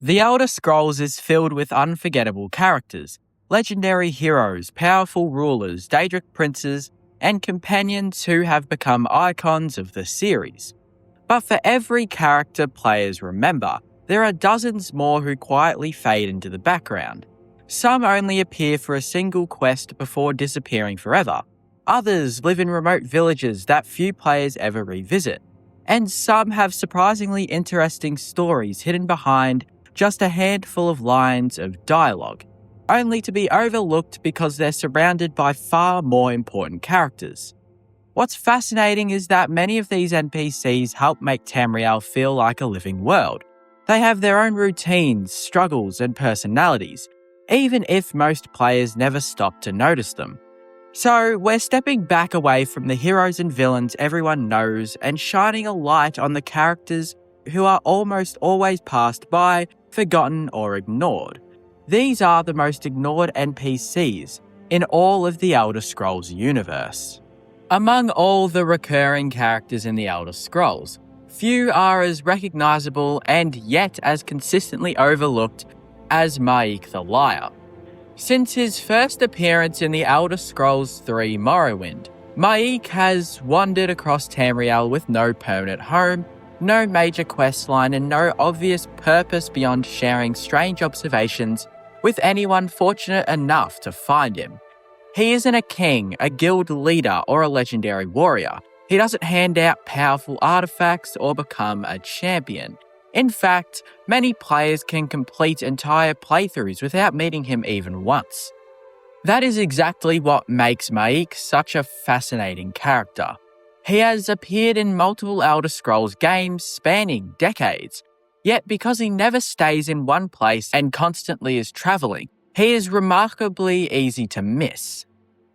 The Elder Scrolls is filled with unforgettable characters, legendary heroes, powerful rulers, Daedric princes, and companions who have become icons of the series. But for every character players remember, there are dozens more who quietly fade into the background. Some only appear for a single quest before disappearing forever. Others live in remote villages that few players ever revisit. And some have surprisingly interesting stories hidden behind just a handful of lines of dialogue, only to be overlooked because they're surrounded by far more important characters. What's fascinating is that many of these NPCs help make Tamriel feel like a living world. They have their own routines, struggles, and personalities, even if most players never stop to notice them. So, we're stepping back away from the heroes and villains everyone knows and shining a light on the characters who are almost always passed by, forgotten, or ignored. These are the most ignored NPCs in all of the Elder Scrolls universe. Among all the recurring characters in the Elder Scrolls, few are as recognizable and yet as consistently overlooked as Ma'ik the Liar. Since his first appearance in the Elder Scrolls III Morrowind, Ma'ik has wandered across Tamriel with no permanent home, no major questline, and no obvious purpose beyond sharing strange observations with anyone fortunate enough to find him. He isn't a king, a guild leader, or a legendary warrior. He doesn't hand out powerful artifacts or become a champion. In fact, many players can complete entire playthroughs without meeting him even once. That is exactly what makes Ma'ik such a fascinating character. He has appeared in multiple Elder Scrolls games spanning decades, yet because he never stays in one place and constantly is travelling, he is remarkably easy to miss.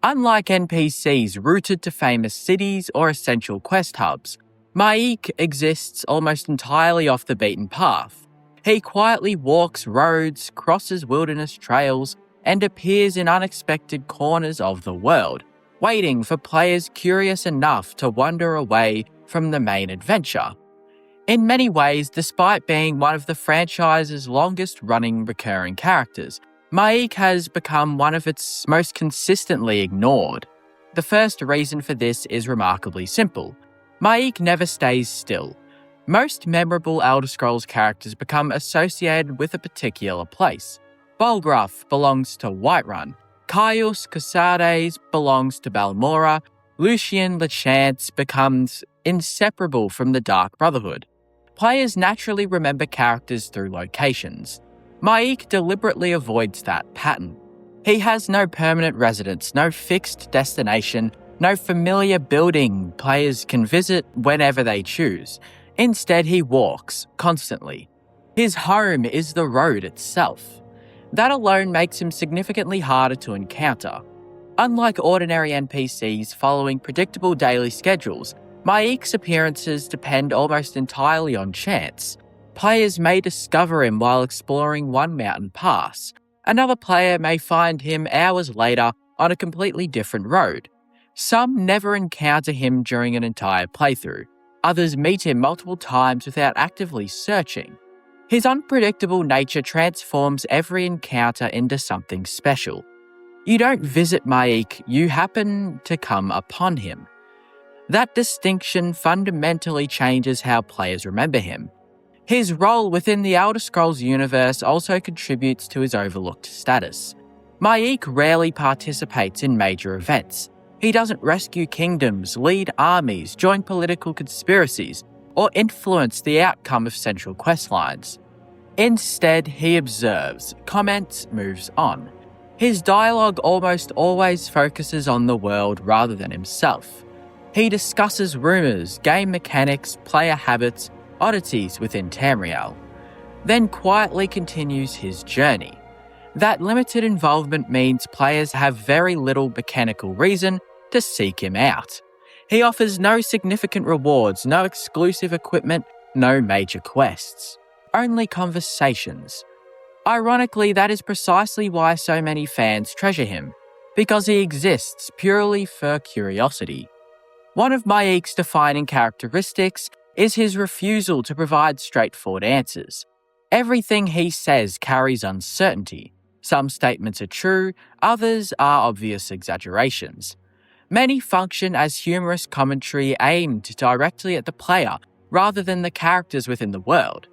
Unlike NPCs rooted to famous cities or essential quest hubs, Ma'ik exists almost entirely off the beaten path. He quietly walks roads, crosses wilderness trails, and appears in unexpected corners of the world, waiting for players curious enough to wander away from the main adventure. In many ways, despite being one of the franchise's longest-running recurring characters, Ma'ik has become one of its most consistently ignored. The first reason for this is remarkably simple. Ma'ik never stays still. Most memorable Elder Scrolls characters become associated with a particular place. Bolgraf belongs to Whiterun, Caius Cassades belongs to Balmora, Lucian Lechance becomes inseparable from the Dark Brotherhood. Players naturally remember characters through locations. Ma'ik deliberately avoids that pattern. He has no permanent residence, no fixed destination, no familiar building players can visit whenever they choose. Instead, he walks, constantly. His home is the road itself. That alone makes him significantly harder to encounter. Unlike ordinary NPCs following predictable daily schedules, Ma'ik's appearances depend almost entirely on chance. Players may discover him while exploring one mountain pass. Another player may find him hours later on a completely different road. Some never encounter him during an entire playthrough. Others meet him multiple times without actively searching. His unpredictable nature transforms every encounter into something special. You don't visit Ma'ik, you happen to come upon him. That distinction fundamentally changes how players remember him. His role within the Elder Scrolls universe also contributes to his overlooked status. Ma'ik rarely participates in major events. He doesn't rescue kingdoms, lead armies, join political conspiracies, or influence the outcome of central questlines. Instead, he observes, comments, moves on. His dialogue almost always focuses on the world rather than himself. He discusses rumours, game mechanics, player habits, oddities within Tamriel, then quietly continues his journey. That limited involvement means players have very little mechanical reason to seek him out. He offers no significant rewards, no exclusive equipment, no major quests. Only conversations. Ironically, that is precisely why so many fans treasure him, because he exists purely for curiosity. One of Ma'ik's defining characteristics is his refusal to provide straightforward answers. Everything he says carries uncertainty. Some statements are true, others are obvious exaggerations. Many function as humorous commentary aimed directly at the player rather than the characters within the world.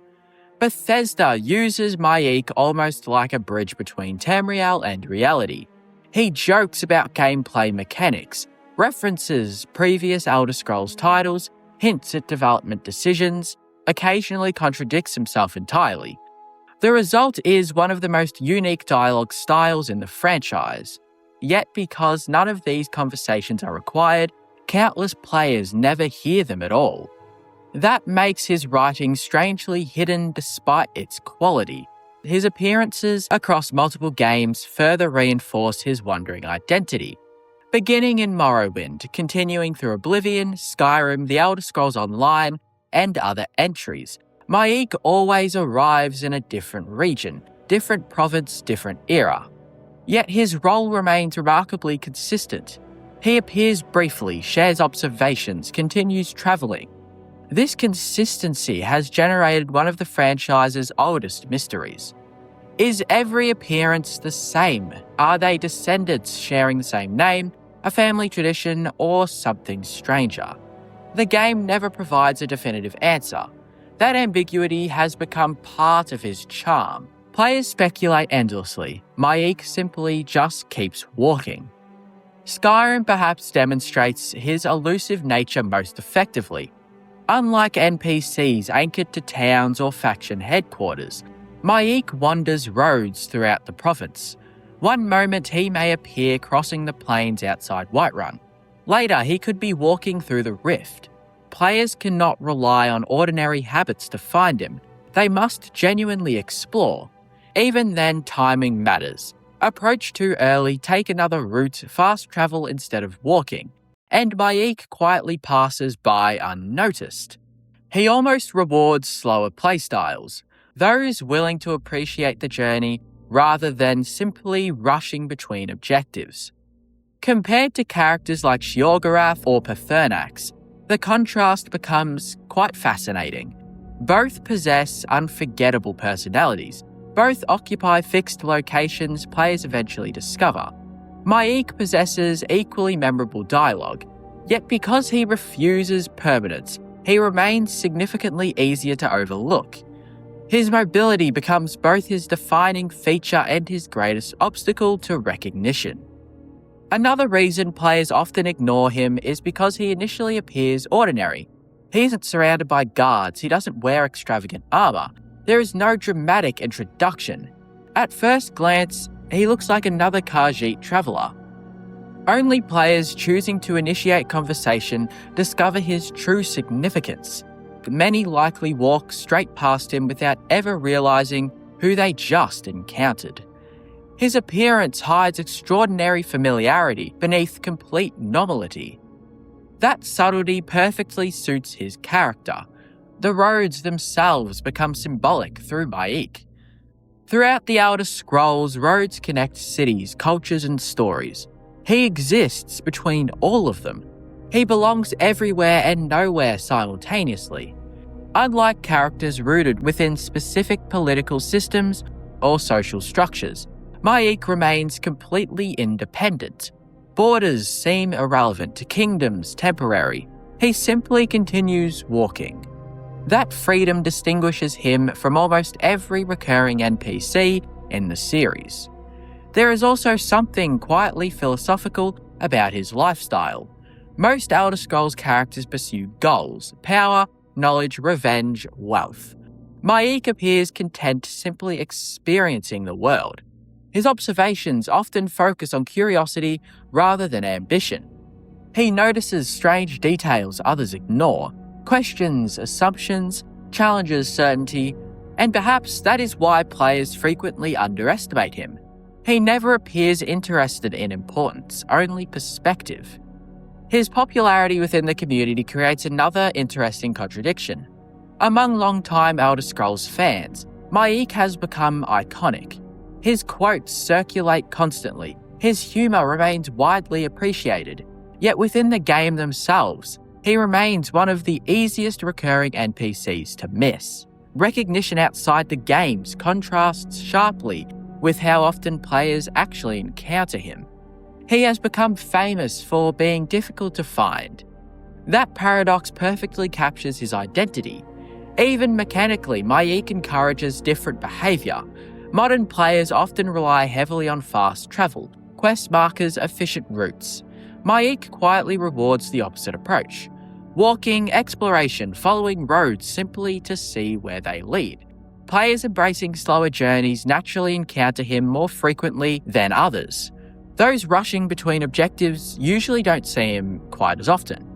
Bethesda uses Maik almost like a bridge between Tamriel and reality. He jokes about gameplay mechanics, references previous Elder Scrolls titles, hints at development decisions, occasionally contradicts himself entirely. The result is one of the most unique dialogue styles in the franchise. Yet because none of these conversations are required, countless players never hear them at all. That makes his writing strangely hidden despite its quality. His appearances across multiple games further reinforce his wandering identity. Beginning in Morrowind, continuing through Oblivion, Skyrim, The Elder Scrolls Online, and other entries, Maik always arrives in a different region, different province, different era. Yet his role remains remarkably consistent. He appears briefly, shares observations, continues travelling. This consistency has generated one of the franchise's oldest mysteries. Is every appearance the same? Are they descendants sharing the same name, a family tradition, or something stranger? The game never provides a definitive answer. That ambiguity has become part of his charm. Players speculate endlessly. Maik simply just keeps walking. Skyrim perhaps demonstrates his elusive nature most effectively. Unlike NPCs anchored to towns or faction headquarters, Maik wanders roads throughout the province. One moment he may appear crossing the plains outside Whiterun. Later he could be walking through the Rift. Players cannot rely on ordinary habits to find him. They must genuinely explore. Even then, timing matters. Approach too early, take another route, fast travel instead of walking. And Maik quietly passes by unnoticed. He almost rewards slower playstyles, those willing to appreciate the journey rather than simply rushing between objectives. Compared to characters like Sheogorath or Pathurnax, the contrast becomes quite fascinating. Both possess unforgettable personalities. Both occupy fixed locations players eventually discover. Maik possesses equally memorable dialogue, yet because he refuses permanence, he remains significantly easier to overlook. His mobility becomes both his defining feature and his greatest obstacle to recognition. Another reason players often ignore him is because he initially appears ordinary. He isn't surrounded by guards, he doesn't wear extravagant armor. There is no dramatic introduction. At first glance, he looks like another Khajiit traveller. Only players choosing to initiate conversation discover his true significance. Many likely walk straight past him without ever realising who they just encountered. His appearance hides extraordinary familiarity beneath complete novelty. That subtlety perfectly suits his character. The roads themselves become symbolic through Maik. Throughout the Elder Scrolls, roads connect cities, cultures, and stories. He exists between all of them. He belongs everywhere and nowhere simultaneously. Unlike characters rooted within specific political systems or social structures, Maik remains completely independent. Borders seem irrelevant, kingdoms temporary. He simply continues walking. That freedom distinguishes him from almost every recurring NPC in the series. There is also something quietly philosophical about his lifestyle. Most Elder Scrolls characters pursue goals, power, knowledge, revenge, wealth. Maik appears content simply experiencing the world. His observations often focus on curiosity rather than ambition. He notices strange details others ignore, questions assumptions, challenges certainty, and perhaps that is why players frequently underestimate him. He never appears interested in importance, only perspective. His popularity within the community creates another interesting contradiction. Among long-time Elder Scrolls fans, Maik has become iconic. His quotes circulate constantly, his humour remains widely appreciated, yet within the game themselves, he remains one of the easiest recurring NPCs to miss. Recognition outside the games contrasts sharply with how often players actually encounter him. He has become famous for being difficult to find. That paradox perfectly captures his identity. Even mechanically, Mayik encourages different behaviour. Modern players often rely heavily on fast travel, quest markers, efficient routes. Mayik quietly rewards the opposite approach. Walking, exploration, following roads simply to see where they lead. Players embracing slower journeys naturally encounter him more frequently than others. Those rushing between objectives usually don't see him quite as often.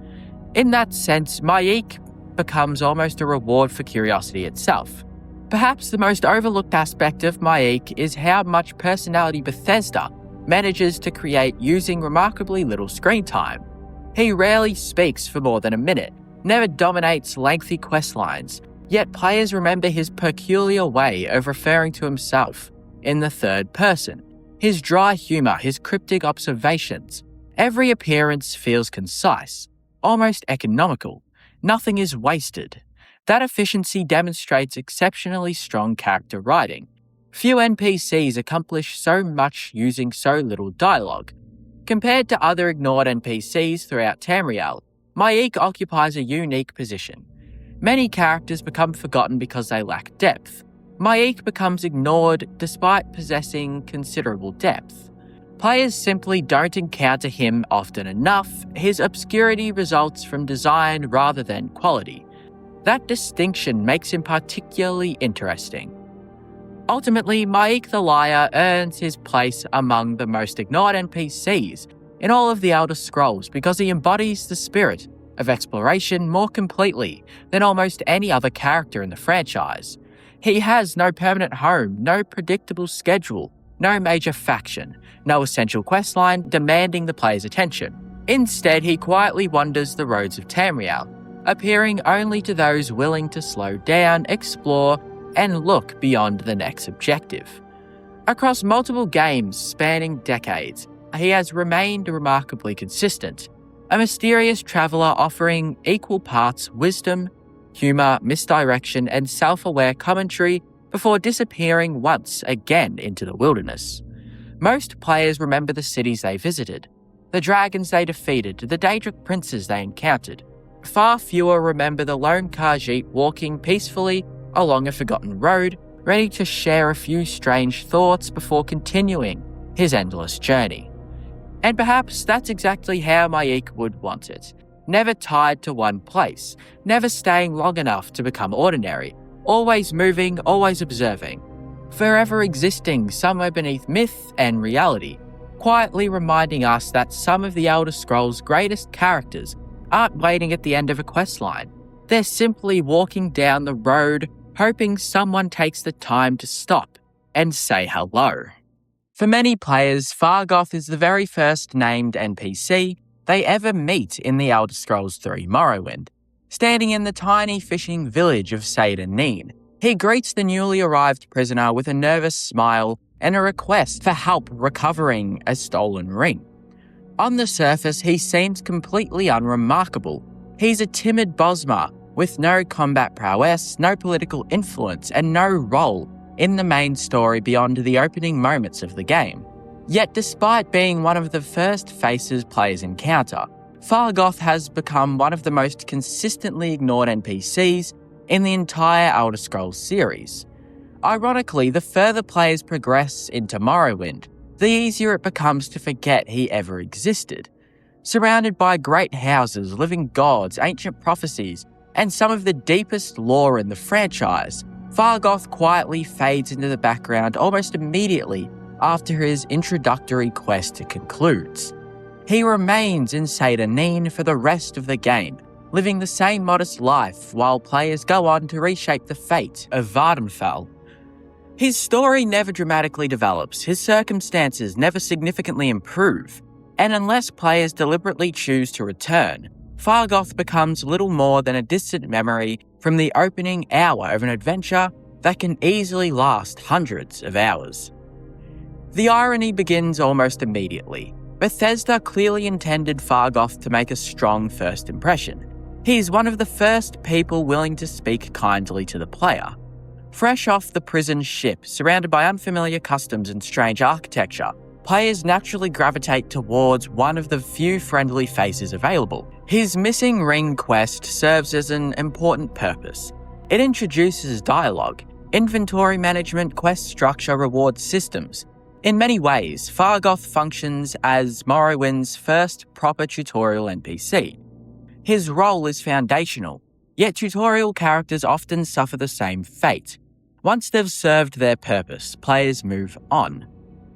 In that sense, Mayik becomes almost a reward for curiosity itself. Perhaps the most overlooked aspect of Mayik is how much personality Bethesda manages to create using remarkably little screen time. He rarely speaks for more than a minute, never dominates lengthy quest lines, yet players remember his peculiar way of referring to himself in the third person. His dry humour, his cryptic observations. Every appearance feels concise, almost economical. Nothing is wasted. That efficiency demonstrates exceptionally strong character writing. Few NPCs accomplish so much using so little dialogue. Compared to other ignored NPCs throughout Tamriel, Mayik occupies a unique position. Many characters become forgotten because they lack depth. Mayik becomes ignored despite possessing considerable depth. Players simply don't encounter him often enough. His obscurity results from design rather than quality. That distinction makes him particularly interesting. Ultimately, Mayik the Liar earns his place among the most ignored NPCs in all of the Elder Scrolls because he embodies the spirit of exploration more completely than almost any other character in the franchise. He has no permanent home, no predictable schedule, no major faction, no essential questline demanding the player's attention. Instead, he quietly wanders the roads of Tamriel, appearing only to those willing to slow down, explore, and look beyond the next objective. Across multiple games spanning decades, he has remained remarkably consistent, a mysterious traveller offering equal parts wisdom, humour, misdirection, and self-aware commentary before disappearing once again into the wilderness. Most players remember the cities they visited, the dragons they defeated, the Daedric princes they encountered. Far fewer remember the lone Khajiit walking peacefully along a forgotten road, ready to share a few strange thoughts before continuing his endless journey. And perhaps that's exactly how Mayik would want it. Never tied to one place, never staying long enough to become ordinary, always moving, always observing, forever existing somewhere beneath myth and reality, quietly reminding us that some of the Elder Scrolls' greatest characters aren't waiting at the end of a questline. They're simply walking down the road, hoping someone takes the time to stop and say hello. For many players, Fargoth is the very first named NPC they ever meet in the Elder Scrolls III Morrowind. Standing in the tiny fishing village of Seyda Neen, he greets the newly arrived prisoner with a nervous smile and a request for help recovering a stolen ring. On the surface, he seems completely unremarkable. He's a timid Bosmer with no combat prowess, no political influence, and no role in the main story beyond the opening moments of the game. Yet despite being one of the first faces players encounter, Fargoth has become one of the most consistently ignored NPCs in the entire Elder Scrolls series. Ironically, the further players progress into Morrowind, the easier it becomes to forget he ever existed. Surrounded by great houses, living gods, ancient prophecies, and some of the deepest lore in the franchise, Fargoth quietly fades into the background almost immediately after his introductory quest concludes. He remains in Seyda Neen for the rest of the game, living the same modest life while players go on to reshape the fate of Vardenfell. His story never dramatically develops, his circumstances never significantly improve, and unless players deliberately choose to return, Fargoth becomes little more than a distant memory from the opening hour of an adventure that can easily last hundreds of hours. The irony begins almost immediately. Bethesda clearly intended Fargoth to make a strong first impression. He is one of the first people willing to speak kindly to the player. Fresh off the prison ship, surrounded by unfamiliar customs and strange architecture, players naturally gravitate towards one of the few friendly faces available. His missing ring quest serves as an important purpose. It introduces dialogue, inventory management, quest structure, reward systems. In many ways, Fargoth functions as Morrowind's first proper tutorial NPC. His role is foundational, yet tutorial characters often suffer the same fate. Once they've served their purpose, players move on.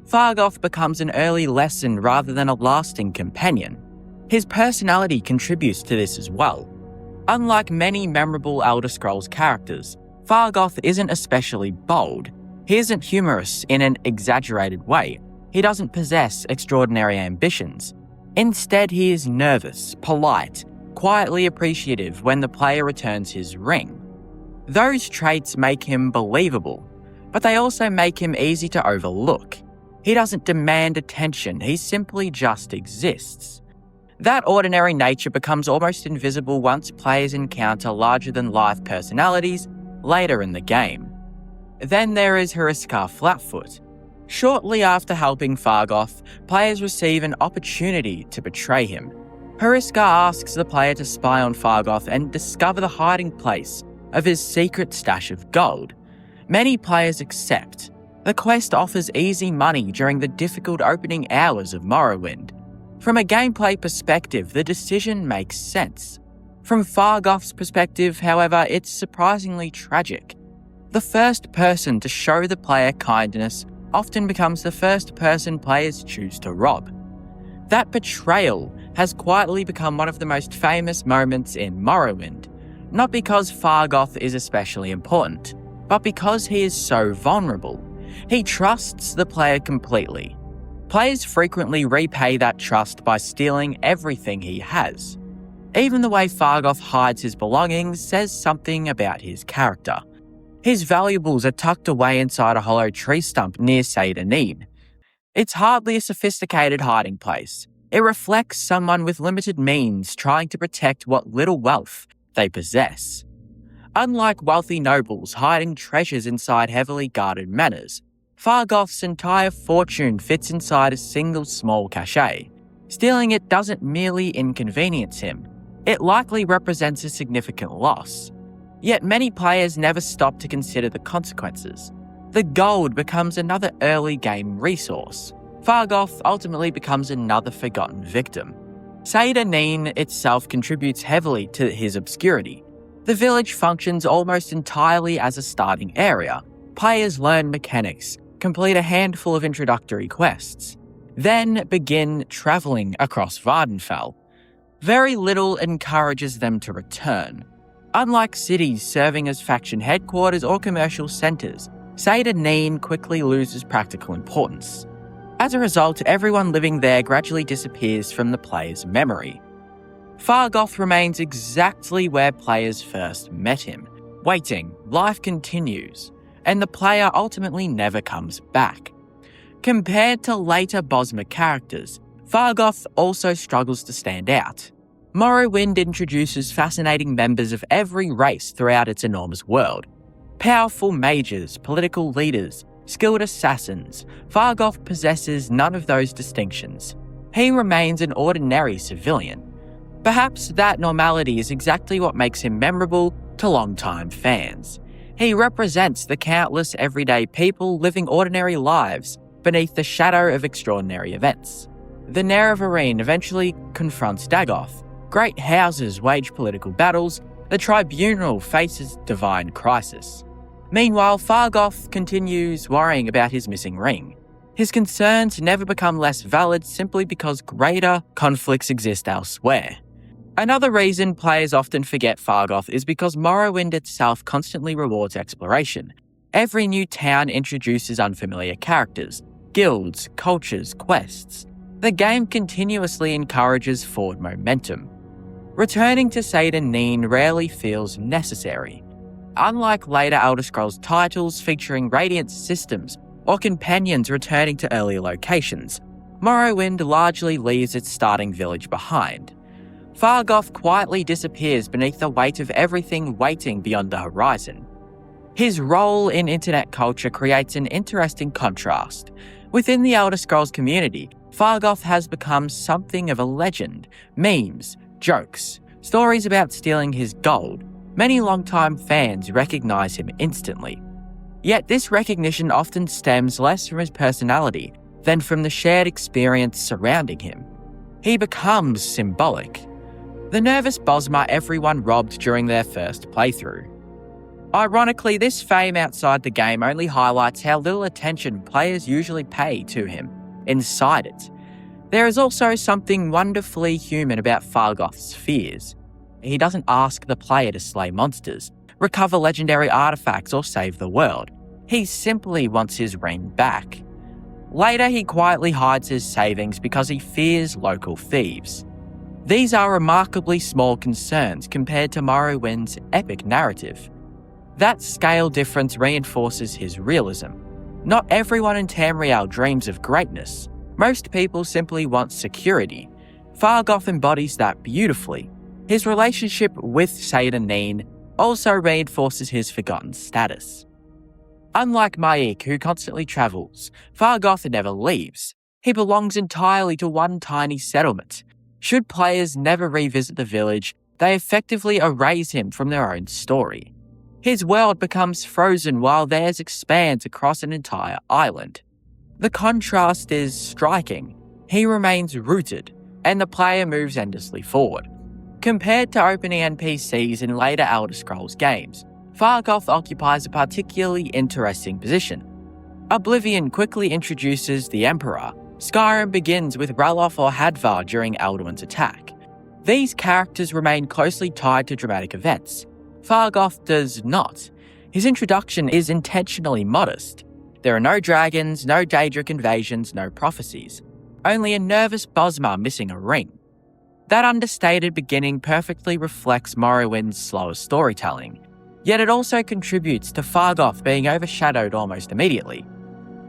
Fargoth becomes an early lesson rather than a lasting companion. His personality contributes to this as well. Unlike many memorable Elder Scrolls characters, Fargoth isn't especially bold. He isn't humorous in an exaggerated way. He doesn't possess extraordinary ambitions. Instead, he is nervous, polite, quietly appreciative when the player returns his ring. Those traits make him believable, but they also make him easy to overlook. He doesn't demand attention, he simply just exists. That ordinary nature becomes almost invisible once players encounter larger-than-life personalities later in the game. Then there is Hariskar Flatfoot. Shortly after helping Fargoth, players receive an opportunity to betray him. Hariskar asks the player to spy on Fargoth and discover the hiding place of his secret stash of gold. Many players accept. The quest offers easy money during the difficult opening hours of Morrowind. From a gameplay perspective, the decision makes sense. From Fargoth's perspective, however, it's surprisingly tragic. The first person to show the player kindness often becomes the first person players choose to rob. That betrayal has quietly become one of the most famous moments in Morrowind, not because Fargoth is especially important, but because he is so vulnerable. He trusts the player completely. Players frequently repay that trust by stealing everything he has. Even the way Fargoth hides his belongings says something about his character. His valuables are tucked away inside a hollow tree stump near Seyda-Neen. It's hardly a sophisticated hiding place. It reflects someone with limited means trying to protect what little wealth they possess. Unlike wealthy nobles hiding treasures inside heavily guarded manors, Fargoth's entire fortune fits inside a single small cache. Stealing it doesn't merely inconvenience him, it likely represents a significant loss. Yet many players never stop to consider the consequences. The gold becomes another early game resource. Fargoth ultimately becomes another forgotten victim. Seyda-Neen itself contributes heavily to his obscurity. The village functions almost entirely as a starting area. Players learn mechanics, complete a handful of introductory quests, then begin travelling across Vardenfell. Very little encourages them to return. Unlike cities serving as faction headquarters or commercial centres, Seyda-Neen quickly loses practical importance. As a result, everyone living there gradually disappears from the player's memory. Fargoth remains exactly where players first met him. Waiting, life continues, and the player ultimately never comes back. Compared to later Bosmer characters, Fargoth also struggles to stand out. Morrowind introduces fascinating members of every race throughout its enormous world. Powerful mages, political leaders, skilled assassins, Fargoth possesses none of those distinctions. He remains an ordinary civilian. Perhaps that normality is exactly what makes him memorable to longtime fans. He represents the countless everyday people living ordinary lives beneath the shadow of extraordinary events. The Nerevarine eventually confronts Dagoth. Great houses wage political battles. The Tribunal faces divine crisis. Meanwhile, Fargoth continues worrying about his missing ring. His concerns never become less valid simply because greater conflicts exist elsewhere. Another reason players often forget Fargoth is because Morrowind itself constantly rewards exploration. Every new town introduces unfamiliar characters, guilds, cultures, quests. The game continuously encourages forward momentum. Returning to Seyda-Neen rarely feels necessary. Unlike later Elder Scrolls titles featuring Radiant systems or companions returning to earlier locations, Morrowind largely leaves its starting village behind. Fargoth quietly disappears beneath the weight of everything waiting beyond the horizon. His role in internet culture creates an interesting contrast. Within the Elder Scrolls community, Fargoth has become something of a legend. Memes, jokes, stories about stealing his gold. Many longtime fans recognize him instantly. Yet this recognition often stems less from his personality than from the shared experience surrounding him. He becomes symbolic. The nervous Bosma everyone robbed during their first playthrough. Ironically, this fame outside the game only highlights how little attention players usually pay to him inside it. There is also something wonderfully human about Fargoth's fears. He doesn't ask the player to slay monsters, recover legendary artifacts, or save the world. He simply wants his ring back. Later, he quietly hides his savings because he fears local thieves. These are remarkably small concerns compared to Morrowind's epic narrative. That scale difference reinforces his realism. Not everyone in Tamriel dreams of greatness. Most people simply want security. Fargoth embodies that beautifully. His relationship with Saida Neen also reinforces his forgotten status. Unlike Maik, who constantly travels, Fargoth never leaves. He belongs entirely to one tiny settlement. Should players never revisit the village, they effectively erase him from their own story. His world becomes frozen while theirs expands across an entire island. The contrast is striking. He remains rooted, and the player moves endlessly forward. Compared to opening NPCs in later Elder Scrolls games, Fargoth occupies a particularly interesting position. Oblivion quickly introduces the Emperor. Skyrim begins with Ralof or Hadvar during Alduin's attack. These characters remain closely tied to dramatic events. Fargoth does not. His introduction is intentionally modest. There are no dragons, no Daedric invasions, no prophecies. Only a nervous Bosma missing a ring. That understated beginning perfectly reflects Morrowind's slower storytelling, yet it also contributes to Fargoth being overshadowed almost immediately.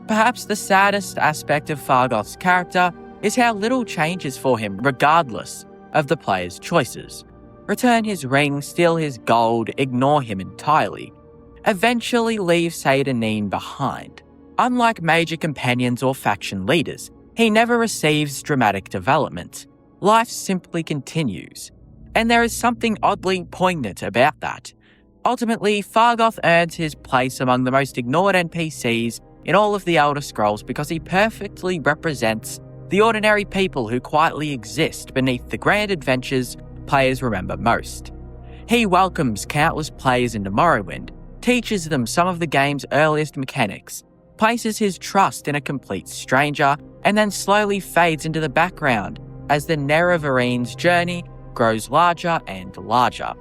Perhaps the saddest aspect of Fargoth's character is how little changes for him regardless of the player's choices. Return his ring, steal his gold, ignore him entirely. Eventually leave Saida Neen behind. Unlike major companions or faction leaders, he never receives dramatic development. Life simply continues. And there is something oddly poignant about that. Ultimately, Fargoth earns his place among the most ignored NPCs in all of the Elder Scrolls because he perfectly represents the ordinary people who quietly exist beneath the grand adventures players remember most. He welcomes countless players into Morrowind, teaches them some of the game's earliest mechanics, places his trust in a complete stranger, and then slowly fades into the background as the Nerevarines' journey grows larger and larger.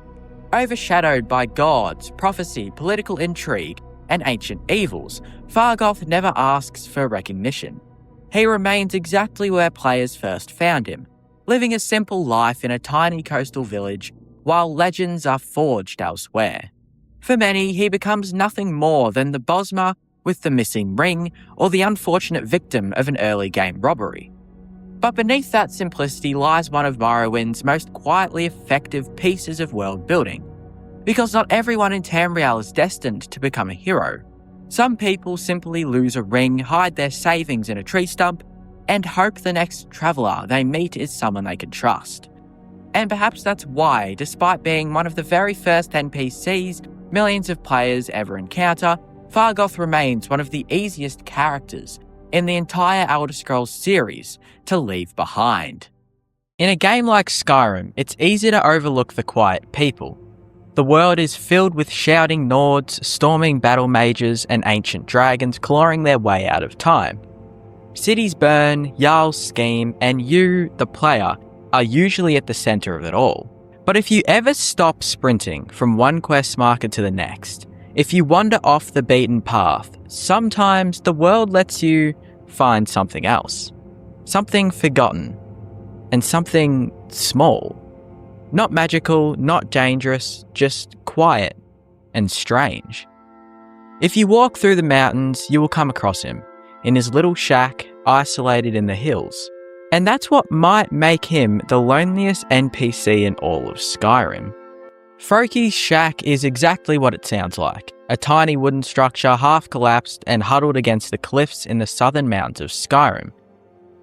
Overshadowed by gods, prophecy, political intrigue, and ancient evils, Fargoth never asks for recognition. He remains exactly where players first found him, living a simple life in a tiny coastal village while legends are forged elsewhere. For many, he becomes nothing more than the Bosma with the missing ring or the unfortunate victim of an early game robbery. But beneath that simplicity lies one of Morrowind's most quietly effective pieces of world building. Because not everyone in Tamriel is destined to become a hero. Some people simply lose a ring, hide their savings in a tree stump, and hope the next traveller they meet is someone they can trust. And perhaps that's why, despite being one of the very first NPCs millions of players ever encounter, Fargoth remains one of the easiest characters in the entire Elder Scrolls series to leave behind. In a game like Skyrim, it's easy to overlook the quiet people. The world is filled with shouting Nords, storming battle mages, and ancient dragons clawing their way out of time. Cities burn, Jarls scheme, and you, the player, are usually at the centre of it all. But if you ever stop sprinting from one quest marker to the next, if you wander off the beaten path, sometimes the world lets you find something else. Something forgotten. And something small. Not magical, not dangerous, just quiet and strange. If you walk through the mountains, you will come across him, in his little shack, isolated in the hills. And that's what might make him the loneliest NPC in all of Skyrim. Froki's shack is exactly what it sounds like, a tiny wooden structure half collapsed and huddled against the cliffs in the southern mountains of Skyrim.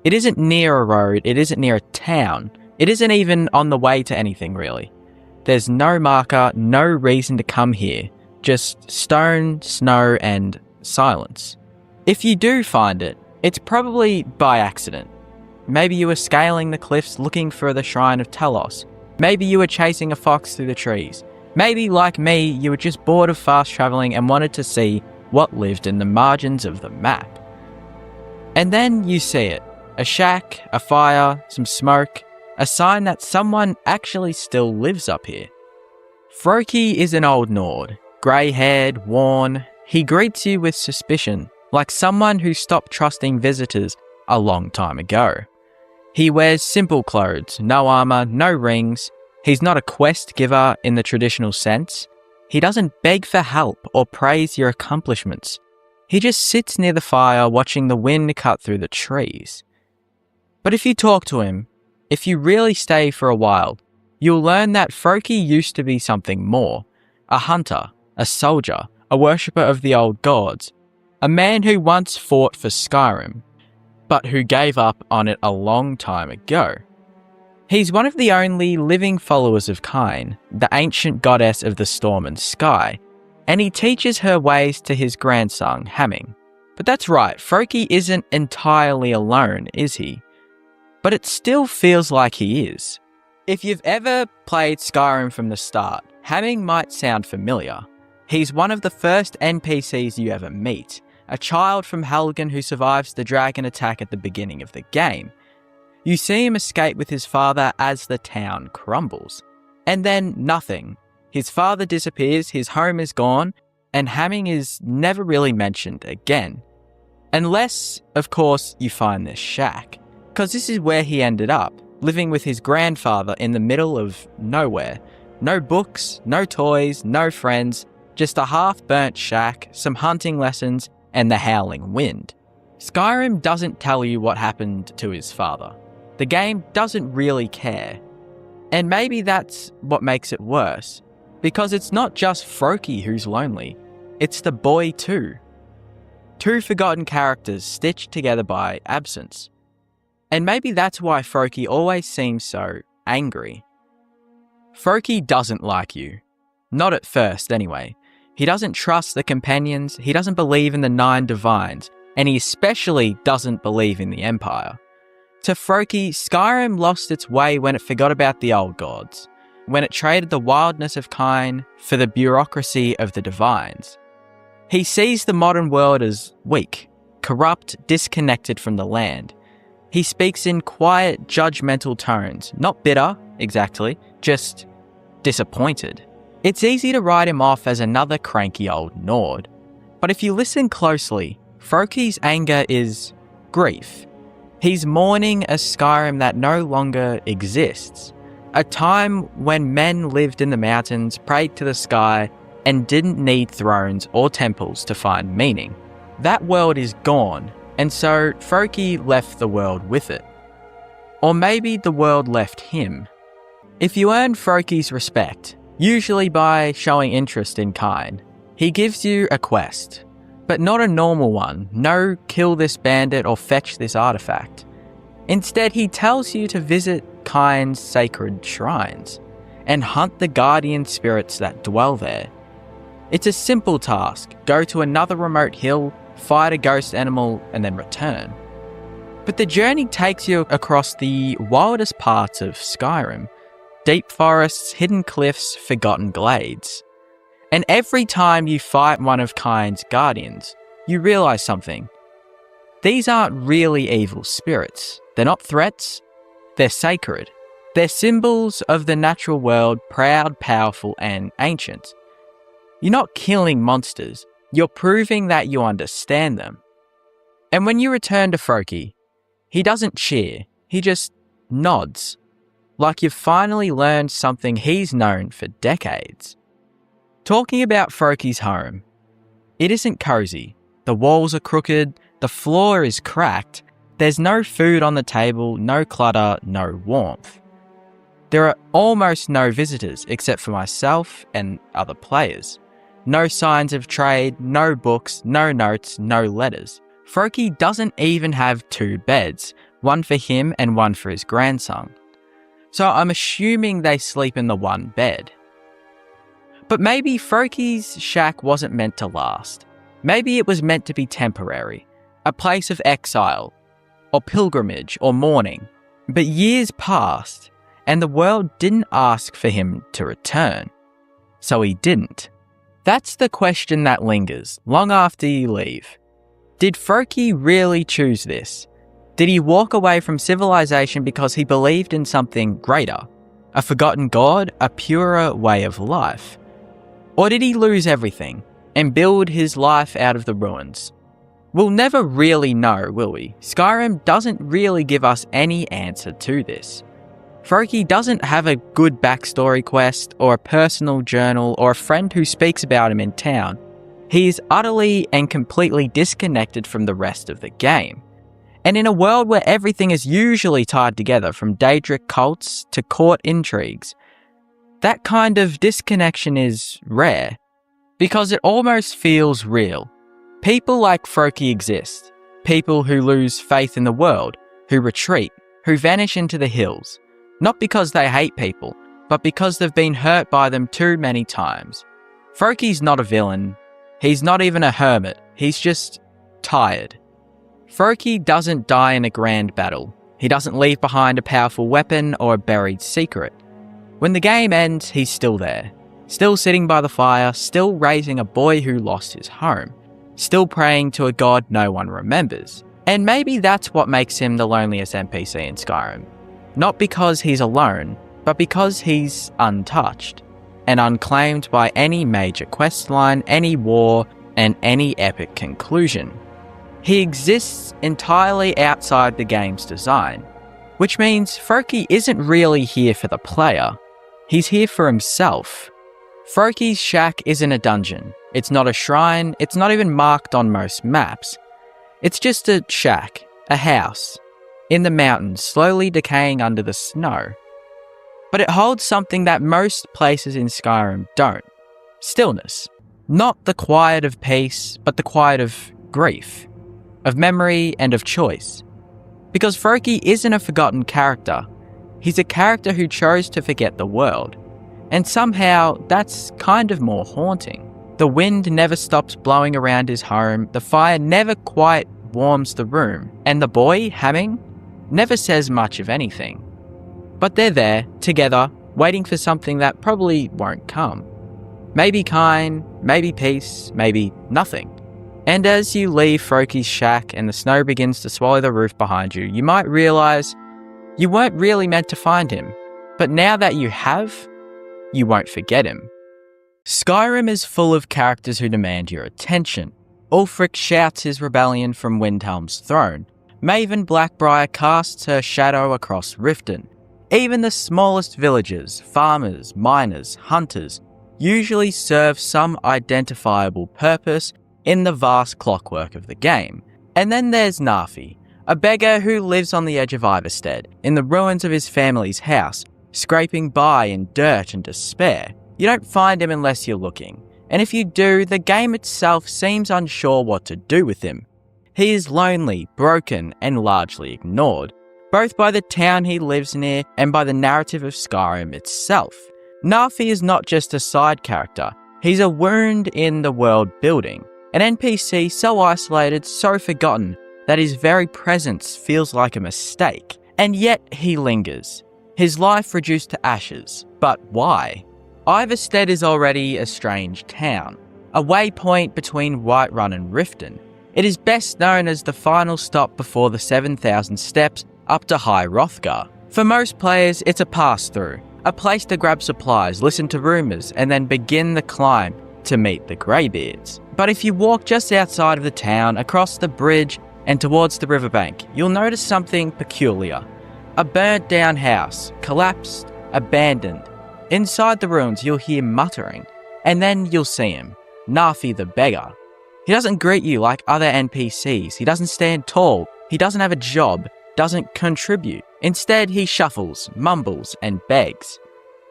It isn't near a road, it isn't near a town, it isn't even on the way to anything really. There's no marker, no reason to come here, just stone, snow, and silence. If you do find it, it's probably by accident. Maybe you were scaling the cliffs looking for the Shrine of Talos. Maybe you were chasing a fox through the trees. Maybe, like me, you were just bored of fast travelling and wanted to see what lived in the margins of the map. And then you see it. A shack, a fire, some smoke, a sign that someone actually still lives up here. Froki is an old Nord, grey-haired, worn. He greets you with suspicion, like someone who stopped trusting visitors a long time ago. He wears simple clothes, no armour, no rings. He's not a quest giver in the traditional sense. He doesn't beg for help or praise your accomplishments. He just sits near the fire watching the wind cut through the trees. But if you talk to him, if you really stay for a while, you'll learn that Froki used to be something more. A hunter, a soldier, a worshipper of the old gods. A man who once fought for Skyrim, but who gave up on it a long time ago. He's one of the only living followers of Kine, the ancient goddess of the storm and sky, and he teaches her ways to his grandson, Hamming. But that's right, Froki isn't entirely alone, is he? But it still feels like he is. If you've ever played Skyrim from the start, Hamming might sound familiar. He's one of the first NPCs you ever meet, a child from Helgen who survives the dragon attack at the beginning of the game. You see him escape with his father as the town crumbles. And then nothing. His father disappears, his home is gone, and Hamming is never really mentioned again. Unless, of course, you find this shack. Because this is where he ended up, living with his grandfather in the middle of nowhere. No books, no toys, no friends, just a half-burnt shack, some hunting lessons, and the howling wind. Skyrim doesn't tell you what happened to his father. The game doesn't really care. And maybe that's what makes it worse, because it's not just Froki who's lonely, it's the boy too. Two forgotten characters stitched together by absence. And maybe that's why Froki always seems so angry. Froki doesn't like you. Not at first, anyway. He doesn't trust the companions, he doesn't believe in the 9 divines, and he especially doesn't believe in the Empire. To Froki, Skyrim lost its way when it forgot about the old gods, when it traded the wildness of Kine for the bureaucracy of the divines. He sees the modern world as weak, corrupt, disconnected from the land. He speaks in quiet, judgmental tones, not bitter, exactly, just disappointed. It's easy to write him off as another cranky old Nord, but if you listen closely, Froki's anger is grief. He's mourning a Skyrim that no longer exists, a time when men lived in the mountains, prayed to the sky, and didn't need thrones or temples to find meaning. That world is gone, and so Froki left the world with it. Or maybe the world left him. If you earn Froki's respect, usually by showing interest in Kine, he gives you a quest. But not a normal one, no kill this bandit or fetch this artifact. Instead, he tells you to visit Kine's sacred shrines and hunt the guardian spirits that dwell there. It's a simple task, go to another remote hill, fight a ghost animal, and then return. But the journey takes you across the wildest parts of Skyrim, deep forests, hidden cliffs, forgotten glades. And every time you fight one of Kine's guardians, you realise something. These aren't really evil spirits. They're not threats. They're sacred. They're symbols of the natural world, proud, powerful, and ancient. You're not killing monsters. You're proving that you understand them. And when you return to Froki, he doesn't cheer. He just nods. Like you've finally learned something he's known for decades. Talking about Froki's home, it isn't cozy. The walls are crooked, the floor is cracked, there's no food on the table, no clutter, no warmth. There are almost no visitors except for myself and other players. No signs of trade, no books, no notes, no letters. Froakie doesn't even have 2 beds, one for him and one for his grandson. So I'm assuming they sleep in the one bed. But maybe Froakie's shack wasn't meant to last. Maybe it was meant to be temporary, a place of exile, or pilgrimage, or mourning. But years passed, and the world didn't ask for him to return. So he didn't. That's the question that lingers long after you leave. Did Froakie really choose this? Did he walk away from civilization because he believed in something greater? A forgotten god? A purer way of life? Or did he lose everything and build his life out of the ruins? We'll never really know, will we? Skyrim doesn't really give us any answer to this. Froakie doesn't have a good backstory quest or a personal journal or a friend who speaks about him in town. He is utterly and completely disconnected from the rest of the game. And in a world where everything is usually tied together, from Daedric cults to court intrigues, that kind of disconnection is rare, because it almost feels real. People like Froakie exist. People who lose faith in the world, who retreat, who vanish into the hills, not because they hate people, but because they've been hurt by them too many times. Froakie's not a villain. He's not even a hermit. He's just tired. Froakie doesn't die in a grand battle. He doesn't leave behind a powerful weapon or a buried secret. When the game ends, he's still there. Still sitting by the fire, still raising a boy who lost his home. Still praying to a god no one remembers. And maybe that's what makes him the loneliest NPC in Skyrim. Not because he's alone, but because he's untouched and unclaimed by any major questline, any war, and any epic conclusion. He exists entirely outside the game's design, which means Froakie isn't really here for the player. He's here for himself. Froakie's shack isn't a dungeon. It's not a shrine. It's not even marked on most maps. It's just a shack, a house, in the mountains, slowly decaying under the snow. But it holds something that most places in Skyrim don't. Stillness. Not the quiet of peace, but the quiet of grief, of memory and of choice. Because Froakie isn't a forgotten character. He's a character who chose to forget the world. And somehow, that's kind of more haunting. The wind never stops blowing around his home, the fire never quite warms the room, and the boy, Hamming, never says much of anything. But they're there, together, waiting for something that probably won't come. Maybe kind, maybe peace, maybe nothing. And as you leave Froakie's shack and the snow begins to swallow the roof behind you, you might realise you weren't really meant to find him. But now that you have, you won't forget him. Skyrim is full of characters who demand your attention. Ulfric shouts his rebellion from Windhelm's throne. Maven Blackbriar casts her shadow across Riften. Even the smallest villagers, farmers, miners, hunters, usually serve some identifiable purpose in the vast clockwork of the game. And then there's Nafi, a beggar who lives on the edge of Ivarstead, in the ruins of his family's house, scraping by in dirt and despair. You don't find him unless you're looking, and if you do, the game itself seems unsure what to do with him. He is lonely, broken, and largely ignored, both by the town he lives near and by the narrative of Skyrim itself. Nafi is not just a side character, he's a wound in the world building. An NPC so isolated, so forgotten, that his very presence feels like a mistake. And yet he lingers. His life reduced to ashes. But why? Ivarstead is already a strange town, a waypoint between Whiterun and Riften. It is best known as the final stop before the 7,000 steps up to High Hrothgar. For most players, it's a pass-through, a place to grab supplies, listen to rumours, and then begin the climb to meet the Greybeards. But if you walk just outside of the town, across the bridge, and towards the riverbank, you'll notice something peculiar. A burnt down house, collapsed, abandoned. Inside the ruins, you'll hear muttering, and then you'll see him, Nafi the beggar. He doesn't greet you like other NPCs, he doesn't stand tall, he doesn't have a job, doesn't contribute. Instead, he shuffles, mumbles, and begs.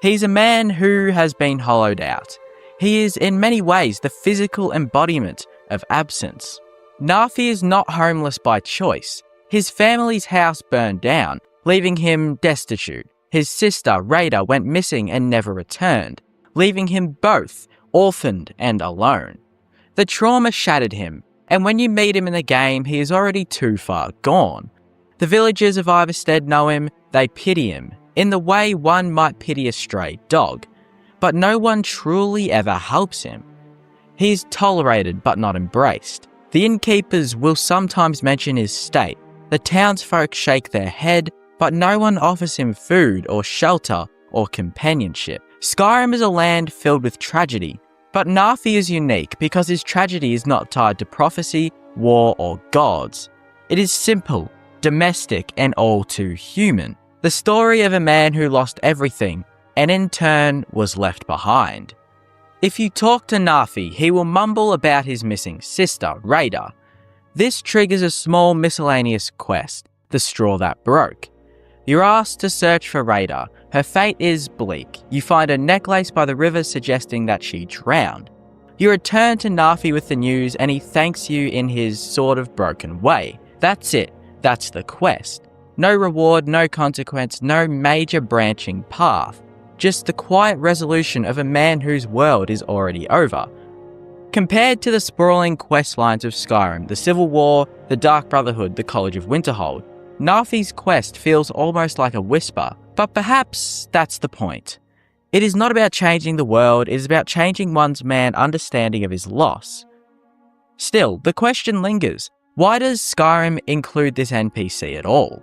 He's a man who has been hollowed out. He is in many ways the physical embodiment of absence. Nafi is not homeless by choice. His family's house burned down, leaving him destitute. His sister, Rada, went missing and never returned, leaving him both orphaned and alone. The trauma shattered him, and when you meet him in the game, he is already too far gone. The villagers of Iverstead know him, they pity him, in the way one might pity a stray dog, but no one truly ever helps him. He is tolerated but not embraced. The innkeepers will sometimes mention his state. The townsfolk shake their head, but no one offers him food or shelter or companionship. Skyrim is a land filled with tragedy, but Nafi is unique because his tragedy is not tied to prophecy, war, or gods. It is simple, domestic, and all too human. The story of a man who lost everything and in turn was left behind. If you talk to Nafi, he will mumble about his missing sister, Rada. This triggers a small miscellaneous quest, the straw that broke. You're asked to search for Rada. Her fate is bleak. You find a necklace by the river suggesting that she drowned. You return to Nafi with the news and he thanks you in his sort of broken way. That's it. That's the quest. No reward, no consequence, no major branching path. Just the quiet resolution of a man whose world is already over. Compared to the sprawling quest lines of Skyrim, the Civil War, the Dark Brotherhood, the College of Winterhold, Nafi's quest feels almost like a whisper, but perhaps that's the point. It is not about changing the world, it is about changing one's man's understanding of his loss. Still, the question lingers, why does Skyrim include this NPC at all?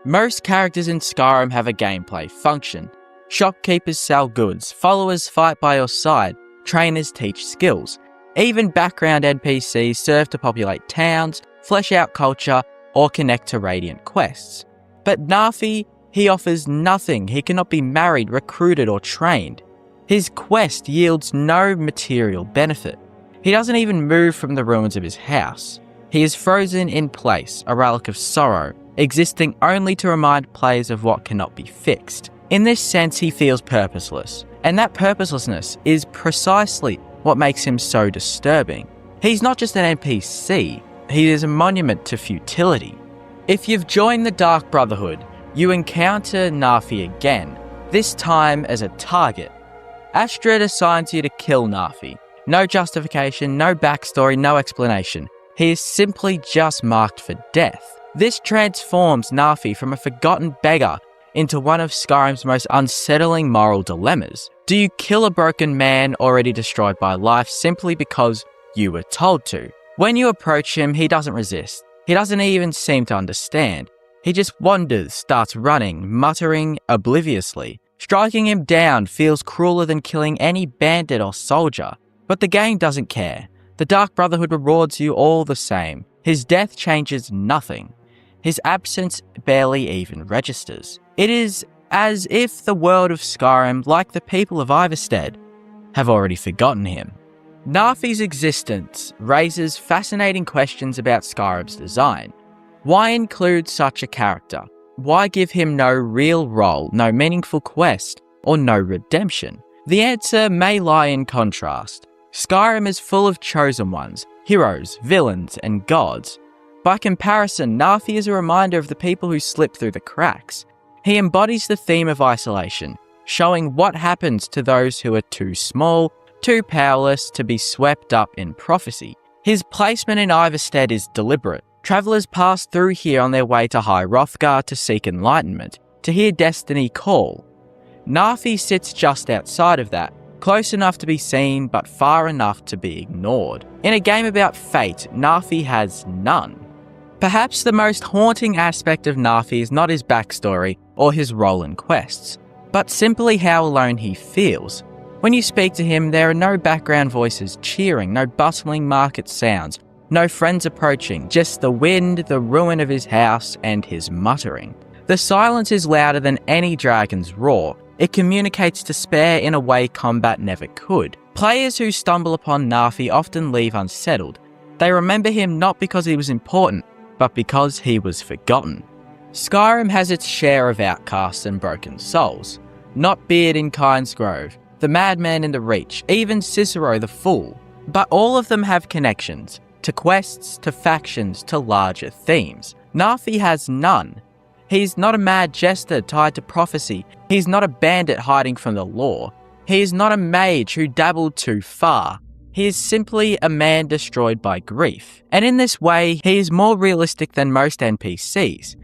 Most characters in Skyrim have a gameplay function. Shopkeepers sell goods, followers fight by your side, trainers teach skills. Even background NPCs serve to populate towns, flesh out culture, or connect to Radiant quests. But Nafi, he offers nothing. He cannot be married, recruited, or trained. His quest yields no material benefit. He doesn't even move from the ruins of his house. He is frozen in place, a relic of sorrow, existing only to remind players of what cannot be fixed. In this sense, he feels purposeless, and that purposelessness is precisely what makes him so disturbing. He's not just an NPC, he is a monument to futility. If you've joined the Dark Brotherhood, you encounter Nafi again, this time as a target. Astrid assigns you to kill Nafi. No justification, no backstory, no explanation. He is simply just marked for death. This transforms Nafi from a forgotten beggar into one of Skyrim's most unsettling moral dilemmas. Do you kill a broken man already destroyed by life simply because you were told to? When you approach him, he doesn't resist. He doesn't even seem to understand. He just wanders, starts running, muttering obliviously. Striking him down feels crueler than killing any bandit or soldier. But the game doesn't care. The Dark Brotherhood rewards you all the same. His death changes nothing. His absence barely even registers. It is as if the world of Skyrim, like the people of Iverstead, have already forgotten him. Nafi's existence raises fascinating questions about Skyrim's design. Why include such a character? Why give him no real role, no meaningful quest, or no redemption? The answer may lie in contrast. Skyrim is full of chosen ones, heroes, villains, and gods. By comparison, Nafi is a reminder of the people who slip through the cracks. He embodies the theme of isolation, showing what happens to those who are too small, too powerless to be swept up in prophecy. His placement in Iverstead is deliberate. Travellers pass through here on their way to High Hrothgar to seek enlightenment, to hear destiny call. Nafi sits just outside of that, close enough to be seen but far enough to be ignored. In a game about fate, Nafi has none. Perhaps the most haunting aspect of Nafi is not his backstory or his role in quests, but simply how alone he feels. When you speak to him, there are no background voices cheering, no bustling market sounds, no friends approaching, just the wind, the ruin of his house, and his muttering. The silence is louder than any dragon's roar. It communicates despair in a way combat never could. Players who stumble upon Nafi often leave unsettled. They remember him not because he was important, but because he was forgotten. Skyrim has its share of outcasts and broken souls. Not Beard in Kynesgrove, the madman in the Reach, even Cicero the Fool. But all of them have connections to quests, to factions, to larger themes. Nafi has none. He's not a mad jester tied to prophecy. He's not a bandit hiding from the law. He is not a mage who dabbled too far. He is simply a man destroyed by grief. And in this way, he is more realistic than most NPCs.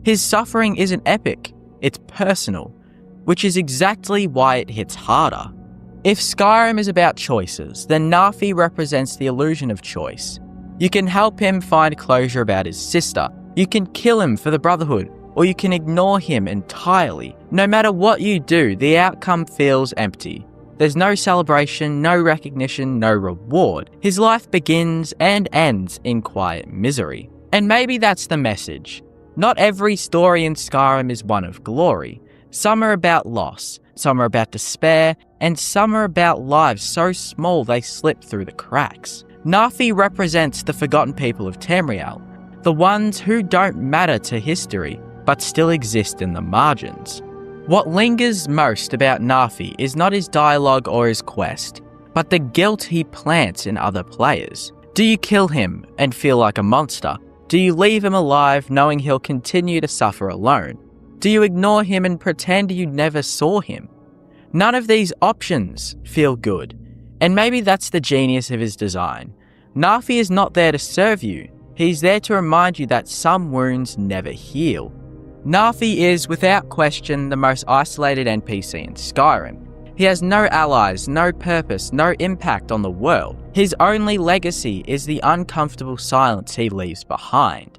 His suffering isn't epic, it's personal, which is exactly why it hits harder. If Skyrim is about choices, then Nafi represents the illusion of choice. You can help him find closure about his sister. You can kill him for the Brotherhood, or you can ignore him entirely. No matter what you do, the outcome feels empty. There's no celebration, no recognition, no reward. His life begins and ends in quiet misery. And maybe that's the message. Not every story in Skyrim is one of glory. Some are about loss, some are about despair, and some are about lives so small they slip through the cracks. Nafi represents the forgotten people of Tamriel, the ones who don't matter to history, but still exist in the margins. What lingers most about Nafi is not his dialogue or his quest, but the guilt he plants in other players. Do you kill him and feel like a monster? Do you leave him alive knowing he'll continue to suffer alone? Do you ignore him and pretend you never saw him? None of these options feel good, and maybe that's the genius of his design. Nafi is not there to serve you, he's there to remind you that some wounds never heal. Nafi is, without question, the most isolated NPC in Skyrim. He has no allies, no purpose, no impact on the world. His only legacy is the uncomfortable silence he leaves behind.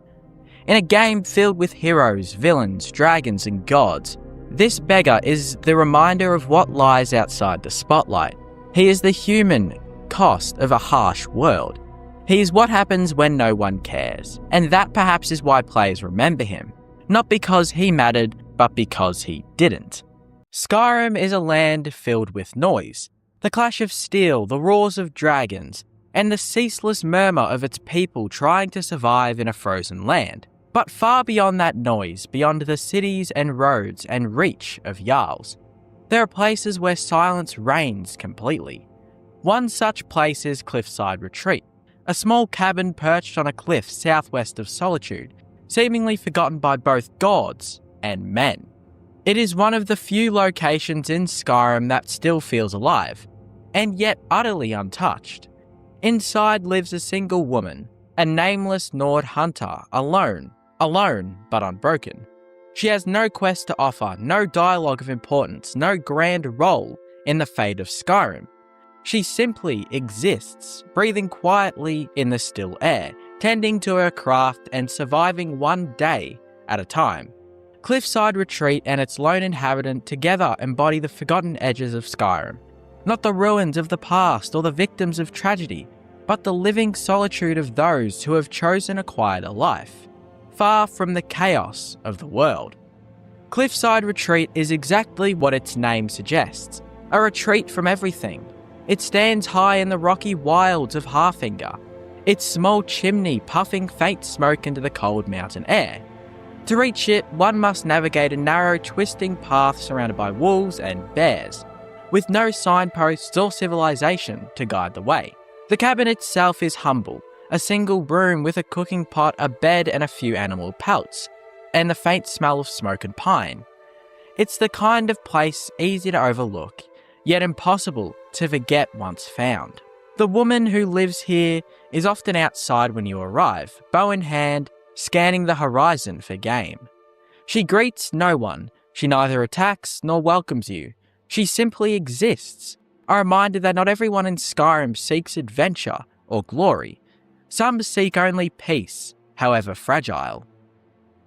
In a game filled with heroes, villains, dragons, and gods, this beggar is the reminder of what lies outside the spotlight. He is the human cost of a harsh world. He is what happens when no one cares, and that perhaps is why players remember him. Not because he mattered, but because he didn't. Skyrim is a land filled with noise. The clash of steel, the roars of dragons, and the ceaseless murmur of its people trying to survive in a frozen land. But far beyond that noise, beyond the cities and roads and reach of Jarls, there are places where silence reigns completely. One such place is Cliffside Retreat, a small cabin perched on a cliff southwest of Solitude, seemingly forgotten by both gods and men. It is one of the few locations in Skyrim that still feels alive, and yet utterly untouched. Inside lives a single woman, a nameless Nord hunter, alone but unbroken. She has no quest to offer, no dialogue of importance, no grand role in the fate of Skyrim. She simply exists, breathing quietly in the still air, tending to her craft and surviving one day at a time. Cliffside Retreat and its lone inhabitant together embody the forgotten edges of Skyrim. Not the ruins of the past or the victims of tragedy, but the living solitude of those who have chosen a quieter life, far from the chaos of the world. Cliffside Retreat is exactly what its name suggests, a retreat from everything. It stands high in the rocky wilds of Harfinger, its small chimney puffing faint smoke into the cold mountain air. To reach it, one must navigate a narrow, twisting path surrounded by wolves and bears, with no signposts or civilization to guide the way. The cabin itself is humble, a single room with a cooking pot, a bed and a few animal pelts, and the faint smell of smoke and pine. It's the kind of place easy to overlook, yet impossible to forget once found. The woman who lives here is often outside when you arrive, bow in hand, scanning the horizon for game. She greets no one, she neither attacks nor welcomes you. She simply exists, a reminder that not everyone in Skyrim seeks adventure or glory. Some seek only peace, however fragile.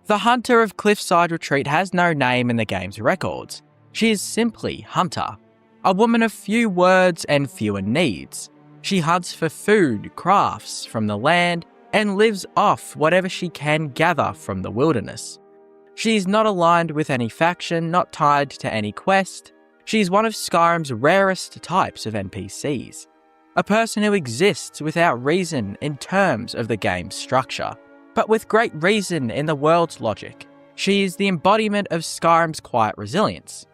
The Hunter of Cliffside Retreat has no name in the game's records. She is simply Hunter, a woman of few words and fewer needs. She hunts for food, crafts from the land, and lives off whatever she can gather from the wilderness. She is not aligned with any faction, not tied to any quest. She is one of Skyrim's rarest types of NPCs, a person who exists without reason in terms of the game's structure, but with great reason in the world's logic. She is the embodiment of Skyrim's quiet resilience.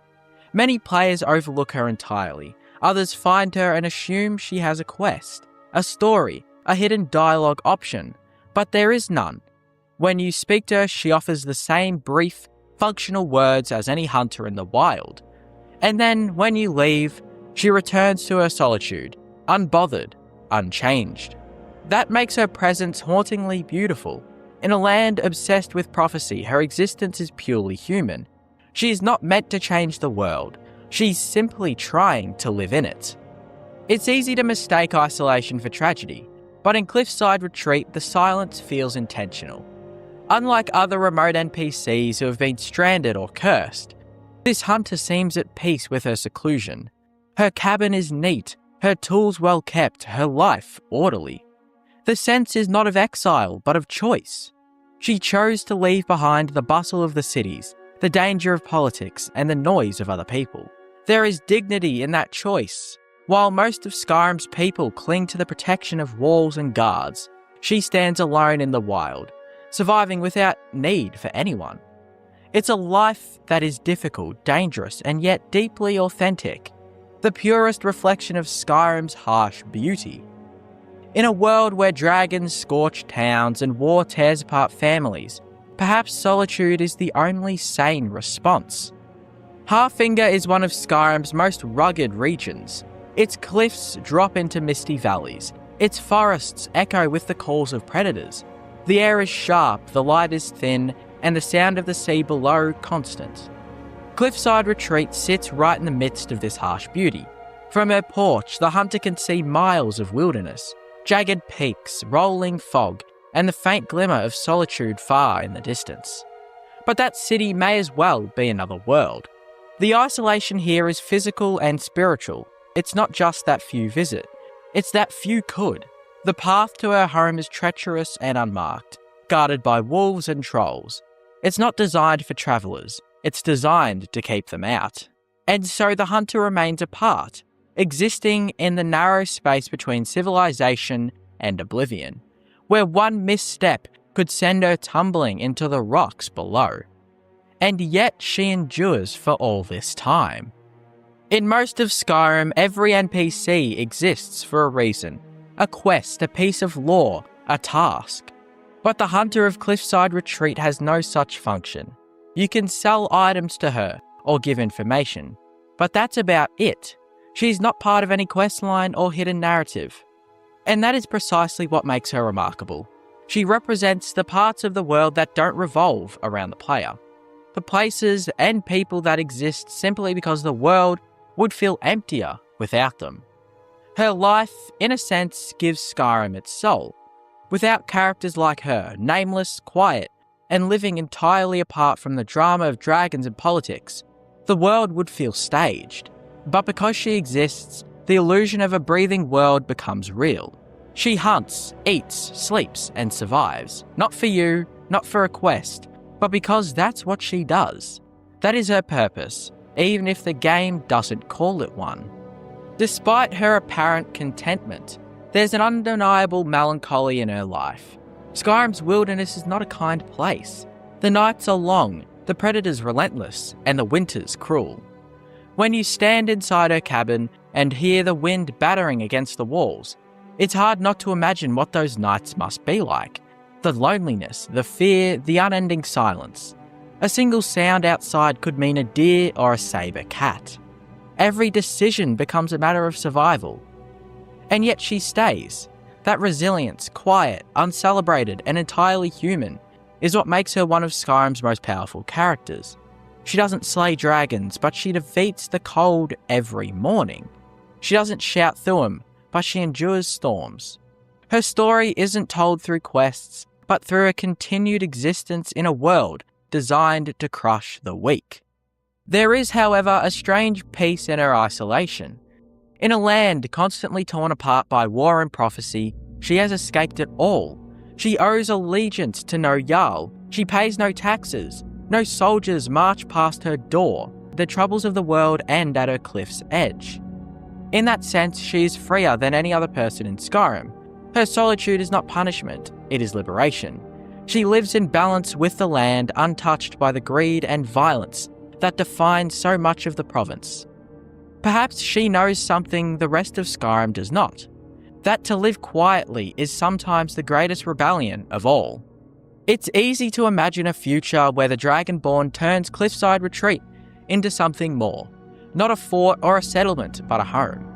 Many players overlook her entirely, Others find her and assume she has a quest, a story, a hidden dialogue option, but there is none. When you speak to her, she offers the same brief, functional words as any hunter in the wild. And then, when you leave, she returns to her solitude, unbothered, unchanged. That makes her presence hauntingly beautiful. In a land obsessed with prophecy, her existence is purely human. She is not meant to change the world. She's simply trying to live in it. It's easy to mistake isolation for tragedy, but in Cliffside Retreat, the silence feels intentional. Unlike other remote NPCs who have been stranded or cursed, this hunter seems at peace with her seclusion. Her cabin is neat, her tools well kept, her life orderly. The sense is not of exile, but of choice. She chose to leave behind the bustle of the cities, the danger of politics, and the noise of other people. There is dignity in that choice. While most of Skyrim's people cling to the protection of walls and guards, she stands alone in the wild, surviving without need for anyone. It's a life that is difficult, dangerous, and yet deeply authentic, the purest reflection of Skyrim's harsh beauty. In a world where dragons scorch towns and war tears apart families, perhaps solitude is the only sane response. Halffinger is one of Skyrim's most rugged regions. Its cliffs drop into misty valleys. Its forests echo with the calls of predators. The air is sharp, the light is thin, and the sound of the sea below constant. Cliffside Retreat sits right in the midst of this harsh beauty. From her porch, the hunter can see miles of wilderness, jagged peaks, rolling fog, and the faint glimmer of solitude far in the distance. But that city may as well be another world. The isolation here is physical and spiritual. It's not just that few visit, it's that few could. The path to her home is treacherous and unmarked, guarded by wolves and trolls. It's not designed for travellers, it's designed to keep them out. And so the hunter remains apart, existing in the narrow space between civilization and oblivion, where one misstep could send her tumbling into the rocks below. And yet she endures for all this time. In most of Skyrim, every NPC exists for a reason, a quest, a piece of lore, a task. But the Hunter of Cliffside Retreat has no such function. You can sell items to her or give information, but that's about it. She's not part of any questline or hidden narrative. And that is precisely what makes her remarkable. She represents the parts of the world that don't revolve around the player. The places and people that exist simply because the world would feel emptier without them. Her life, in a sense, gives Skyrim its soul. Without characters like her, nameless, quiet, and living entirely apart from the drama of dragons and politics, the world would feel staged. But because she exists, the illusion of a breathing world becomes real. She hunts, eats, sleeps, and survives. Not for you, not for a quest, but because that's what she does. That is her purpose, even if the game doesn't call it one. Despite her apparent contentment, there's an undeniable melancholy in her life. Skyrim's wilderness is not a kind place. The nights are long, the predators relentless, and the winters cruel. When you stand inside her cabin and hear the wind battering against the walls, it's hard not to imagine what those nights must be like. The loneliness, the fear, the unending silence. A single sound outside could mean a deer or a saber cat. Every decision becomes a matter of survival. And yet she stays. That resilience, quiet, uncelebrated, and entirely human, is what makes her one of Skyrim's most powerful characters. She doesn't slay dragons, but she defeats the cold every morning. She doesn't shout through them, but she endures storms. Her story isn't told through quests, but through a continued existence in a world designed to crush the weak. There is, however, a strange peace in her isolation. In a land constantly torn apart by war and prophecy, she has escaped it all. She owes allegiance to no Jarl. She pays no taxes. No soldiers march past her door. The troubles of the world end at her cliff's edge. In that sense, she is freer than any other person in Skyrim. Her solitude is not punishment, it is liberation. She lives in balance with the land, untouched by the greed and violence that define so much of the province. Perhaps she knows something the rest of Skyrim does not. That to live quietly is sometimes the greatest rebellion of all. It's easy to imagine a future where the Dragonborn turns Cliffside Retreat into something more. Not a fort or a settlement, but a home.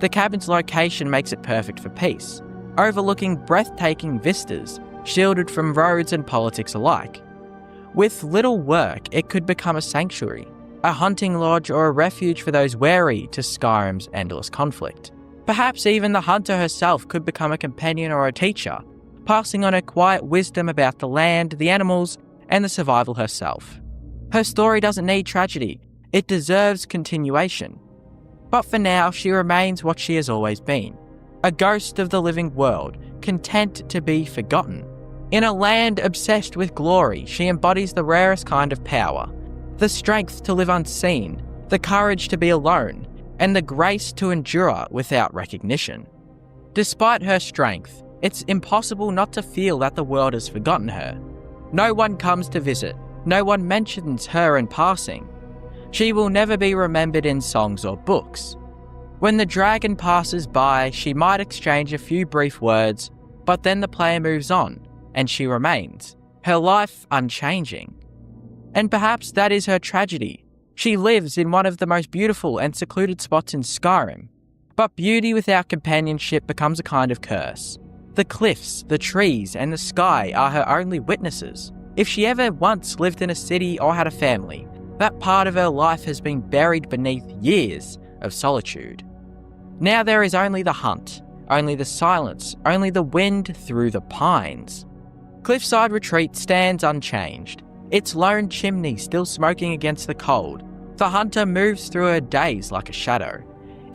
The cabin's location makes it perfect for peace, overlooking breathtaking vistas, shielded from roads and politics alike. With little work, it could become a sanctuary, a hunting lodge or a refuge for those wary to Skyrim's endless conflict. Perhaps even the hunter herself could become a companion or a teacher, passing on her quiet wisdom about the land, the animals, and the survival herself. Her story doesn't need tragedy, it deserves continuation. But for now, she remains what she has always been, a ghost of the living world, content to be forgotten. In a land obsessed with glory, she embodies the rarest kind of power, the strength to live unseen, the courage to be alone, and the grace to endure without recognition. Despite her strength, it's impossible not to feel that the world has forgotten her. No one comes to visit, no one mentions her in passing. She will never be remembered in songs or books. When the dragon passes by, she might exchange a few brief words, but then the player moves on, and she remains, her life unchanging. And perhaps that is her tragedy. She lives in one of the most beautiful and secluded spots in Skyrim, but beauty without companionship becomes a kind of curse. The cliffs, the trees, and the sky are her only witnesses. If she ever once lived in a city or had a family, that part of her life has been buried beneath years of solitude. Now there is only the hunt, only the silence, only the wind through the pines. Cliffside Retreat stands unchanged, its lone chimney still smoking against the cold. The hunter moves through her days like a shadow,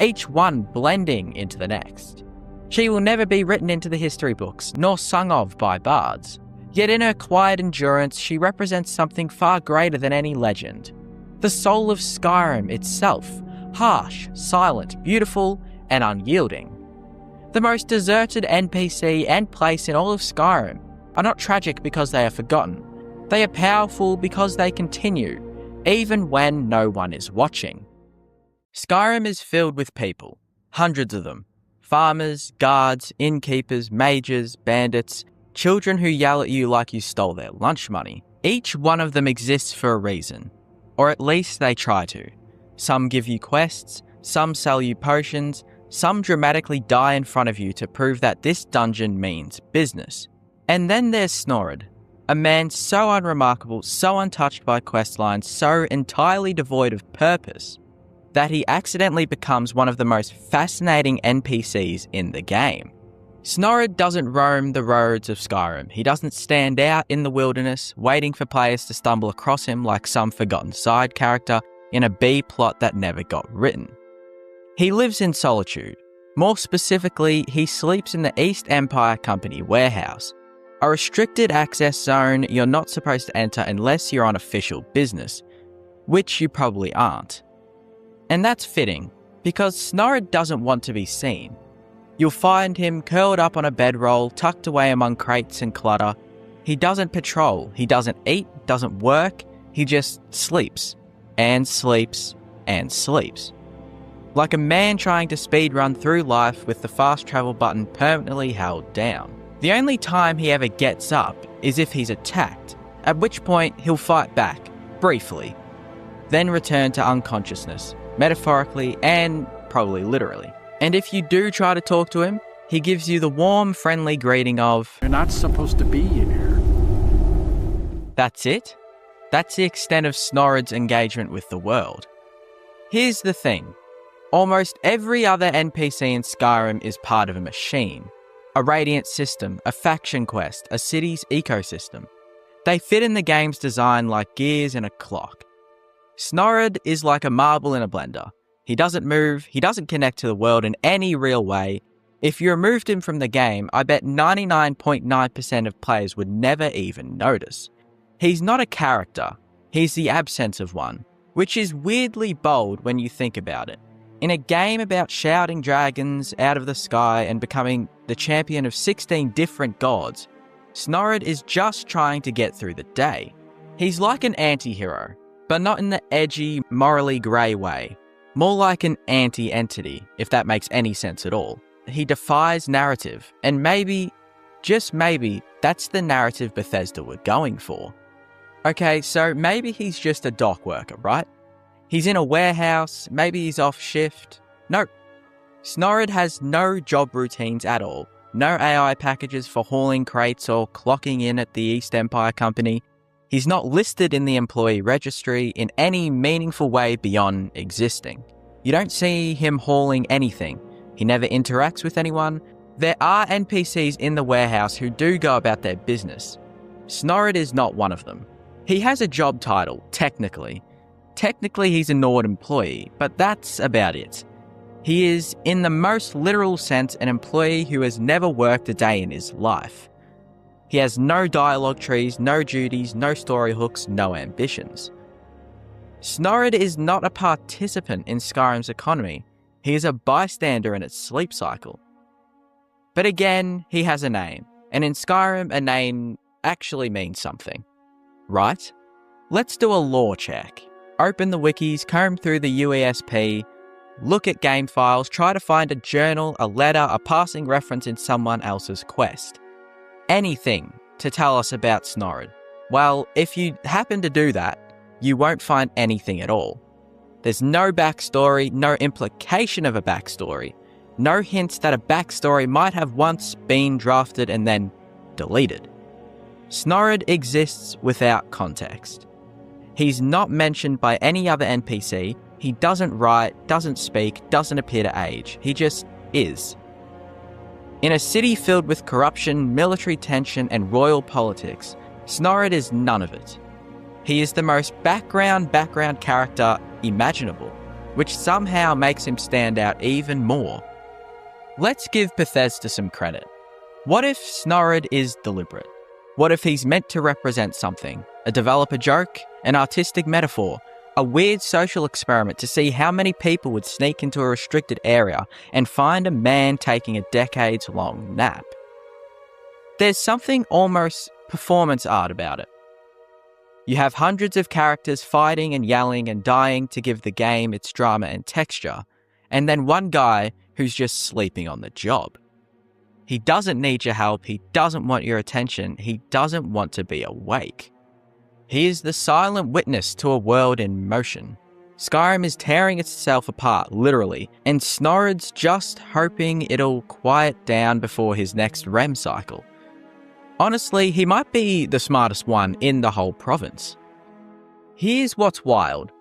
each one blending into the next. She will never be written into the history books, nor sung of by bards. Yet in her quiet endurance, she represents something far greater than any legend. The soul of Skyrim itself, harsh, silent, beautiful, and unyielding. The most deserted NPC and place in all of Skyrim are not tragic because they are forgotten. They are powerful because they continue, even when no one is watching. Skyrim is filled with people, hundreds of them. Farmers, guards, innkeepers, mages, bandits, children who yell at you like you stole their lunch money. Each one of them exists for a reason, or at least they try to. Some give you quests, some sell you potions, some dramatically die in front of you to prove that this dungeon means business. And then there's Snorid, a man so unremarkable, so untouched by questlines, so entirely devoid of purpose, that he accidentally becomes one of the most fascinating NPCs in the game. Snorid doesn't roam the roads of Skyrim. He doesn't stand out in the wilderness, waiting for players to stumble across him like some forgotten side character in a B plot that never got written. He lives in solitude. More specifically, he sleeps in the East Empire Company warehouse, a restricted access zone you're not supposed to enter unless you're on official business, which you probably aren't. And that's fitting, because Snorid doesn't want to be seen. You'll find him curled up on a bedroll, tucked away among crates and clutter. He doesn't patrol, he doesn't eat, doesn't work, he just sleeps, and sleeps, and sleeps. Like a man trying to speedrun through life with the fast travel button permanently held down. The only time he ever gets up is if he's attacked, at which point he'll fight back, briefly, then return to unconsciousness, metaphorically and probably literally. And if you do try to talk to him, he gives you the warm, friendly greeting of, "You're not supposed to be in here." That's it? That's the extent of Snorid's engagement with the world. Here's the thing. Almost every other NPC in Skyrim is part of a machine. A radiant system, a faction quest, a city's ecosystem. They fit in the game's design like gears in a clock. Snorid is like a marble in a blender. He doesn't move, he doesn't connect to the world in any real way. If you removed him from the game, I bet 99.9% of players would never even notice. He's not a character, he's the absence of one, which is weirdly bold when you think about it. In a game about shouting dragons out of the sky and becoming the champion of 16 different gods, Snorid is just trying to get through the day. He's like an anti-hero, but not in the edgy, morally grey way. More like an anti-entity, if that makes any sense at all. He defies narrative, and maybe, just maybe, that's the narrative Bethesda were going for. Okay, so maybe he's just a dock worker, right? He's in a warehouse, maybe he's off shift. Nope. Snorid has no job routines at all. No AI packages for hauling crates or clocking in at the East Empire Company. He's not listed in the employee registry in any meaningful way beyond existing. You don't see him hauling anything. He never interacts with anyone. There are NPCs in the warehouse who do go about their business. Snorid is not one of them. He has a job title, technically. Technically, he's a Nord employee, but that's about it. He is, in the most literal sense, an employee who has never worked a day in his life. He has no dialogue trees, no duties, no story hooks, no ambitions. Snorid is not a participant in Skyrim's economy. He is a bystander in its sleep cycle. But again, he has a name, and in Skyrim, a name actually means something. Right? Let's do a lore check. Open the wikis, comb through the UESP, look at game files, try to find a journal, a letter, a passing reference in someone else's quest. Anything to tell us about Snorid. Well, if you happen to do that, you won't find anything at all. There's no backstory, no implication of a backstory, no hints that a backstory might have once been drafted and then deleted. Snorid exists without context. He's not mentioned by any other NPC, he doesn't write, doesn't speak, doesn't appear to age, he just is. In a city filled with corruption, military tension, and royal politics, Snorid is none of it. He is the most background character imaginable, which somehow makes him stand out even more. Let's give Bethesda some credit. What if Snorid is deliberate? What if he's meant to represent something? A developer joke? An artistic metaphor? A weird social experiment to see how many people would sneak into a restricted area and find a man taking a decades-long nap? There's something almost performance art about it. You have hundreds of characters fighting and yelling and dying to give the game its drama and texture, and then one guy who's just sleeping on the job. He doesn't need your help, he doesn't want your attention, he doesn't want to be awake. He is the silent witness to a world in motion. Skyrim is tearing itself apart, literally, and Snorid's just hoping it'll quiet down before his next REM cycle. Honestly, he might be the smartest one in the whole province. Here's what's wild.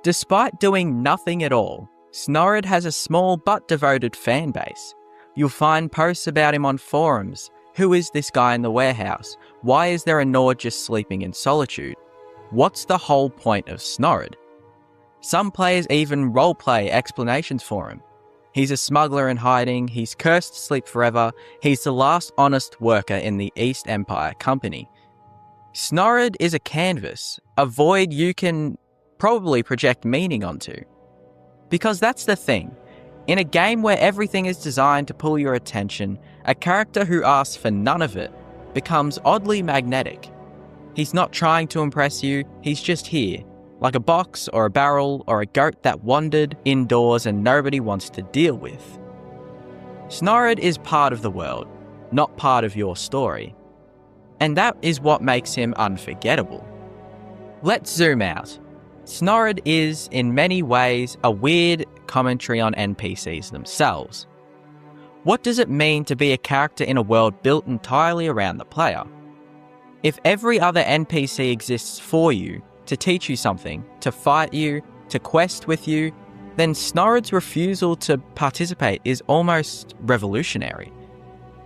Despite doing nothing at all, Snorid has a small but devoted fan base. You'll find posts about him on forums. Who is this guy in the warehouse? Why is there a Nord just sleeping in solitude? What's the whole point of Snorid? Some players even roleplay explanations for him. He's a smuggler in hiding, he's cursed to sleep forever, he's the last honest worker in the East Empire Company. Snorid is a canvas, a void you can probably project meaning onto. Because that's the thing. In a game where everything is designed to pull your attention, a character who asks for none of it becomes oddly magnetic. He's not trying to impress you, he's just here, like a box or a barrel or a goat that wandered indoors and nobody wants to deal with. Snorid is part of the world, not part of your story. And that is what makes him unforgettable. Let's zoom out. Snorid is, in many ways, a weird commentary on NPCs themselves. What does it mean to be a character in a world built entirely around the player? If every other NPC exists for you, to teach you something, to fight you, to quest with you, then Snorid's refusal to participate is almost revolutionary.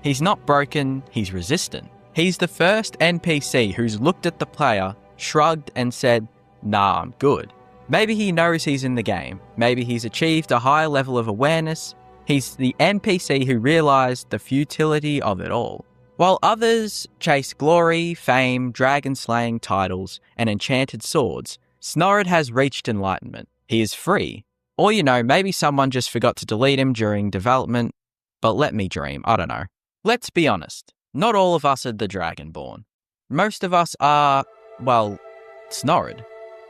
He's not broken, he's resistant. He's the first NPC who's looked at the player, shrugged and said, "Nah, I'm good." Maybe he knows he's in the game. Maybe he's achieved a higher level of awareness. He's the NPC who realized the futility of it all. While others chase glory, fame, dragon-slaying titles, and enchanted swords, Snorid has reached enlightenment. He is free. Or, maybe someone just forgot to delete him during development. But let me dream, I don't know. Let's be honest. Not all of us are the Dragonborn. Most of us are, Snorid.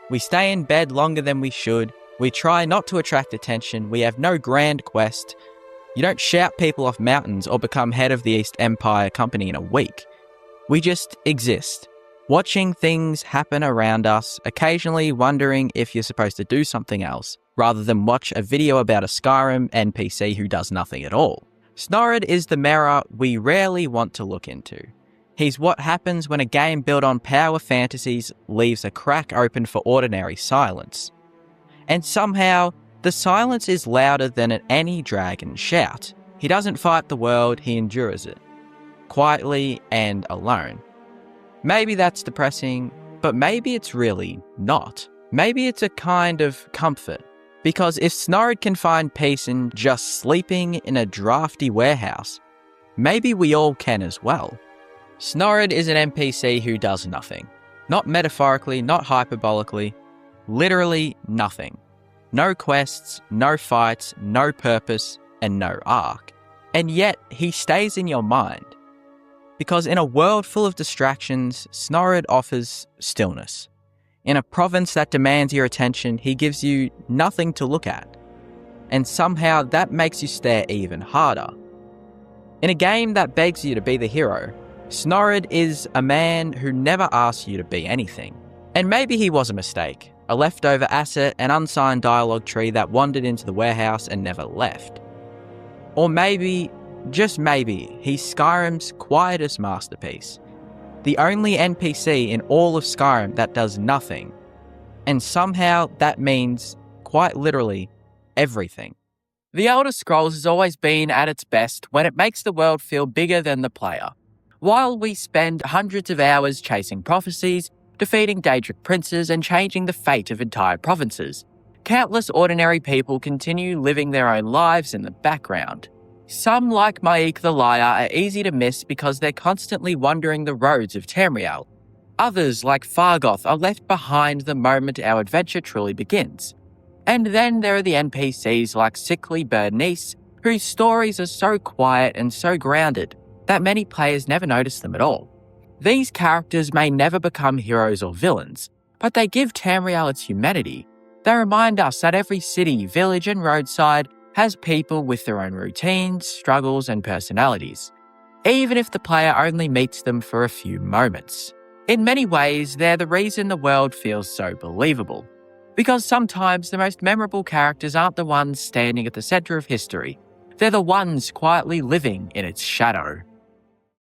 We stay in bed longer than we should. We try not to attract attention, we have no grand quest. You don't shout people off mountains or become head of the East Empire Company in a week. We just exist, watching things happen around us, occasionally wondering if you're supposed to do something else, rather than watch a video about a Skyrim NPC who does nothing at all. Snorid is the mirror we rarely want to look into. He's what happens when a game built on power fantasies leaves a crack open for ordinary silence. And somehow, the silence is louder than any dragon shout. He doesn't fight the world, he endures it. Quietly and alone. Maybe that's depressing, but maybe it's really not. Maybe it's a kind of comfort. Because if Snorid can find peace in just sleeping in a drafty warehouse, maybe we all can as well. Snorid is an NPC who does nothing. Not metaphorically, not hyperbolically, literally nothing. No quests, no fights, no purpose, and no arc. And yet, he stays in your mind. Because in a world full of distractions, Snorid offers stillness. In a province that demands your attention, he gives you nothing to look at. And somehow that makes you stare even harder. In a game that begs you to be the hero, Snorid is a man who never asks you to be anything. And maybe he was a mistake, a leftover asset, an unsigned dialogue tree that wandered into the warehouse and never left. Or maybe, just maybe, he's Skyrim's quietest masterpiece. The only NPC in all of Skyrim that does nothing. And somehow that means, quite literally, everything. The Elder Scrolls has always been at its best when it makes the world feel bigger than the player. While we spend hundreds of hours chasing prophecies, defeating Daedric princes and changing the fate of entire provinces, countless ordinary people continue living their own lives in the background. Some, like Maik the Liar, are easy to miss because they're constantly wandering the roads of Tamriel. Others, like Fargoth, are left behind the moment our adventure truly begins. And then there are the NPCs like Sickly Bernice, whose stories are so quiet and so grounded that many players never notice them at all. These characters may never become heroes or villains, but they give Tamriel its humanity. They remind us that every city, village and roadside has people with their own routines, struggles and personalities, even if the player only meets them for a few moments. In many ways, they're the reason the world feels so believable. Because sometimes the most memorable characters aren't the ones standing at the centre of history, they're the ones quietly living in its shadow.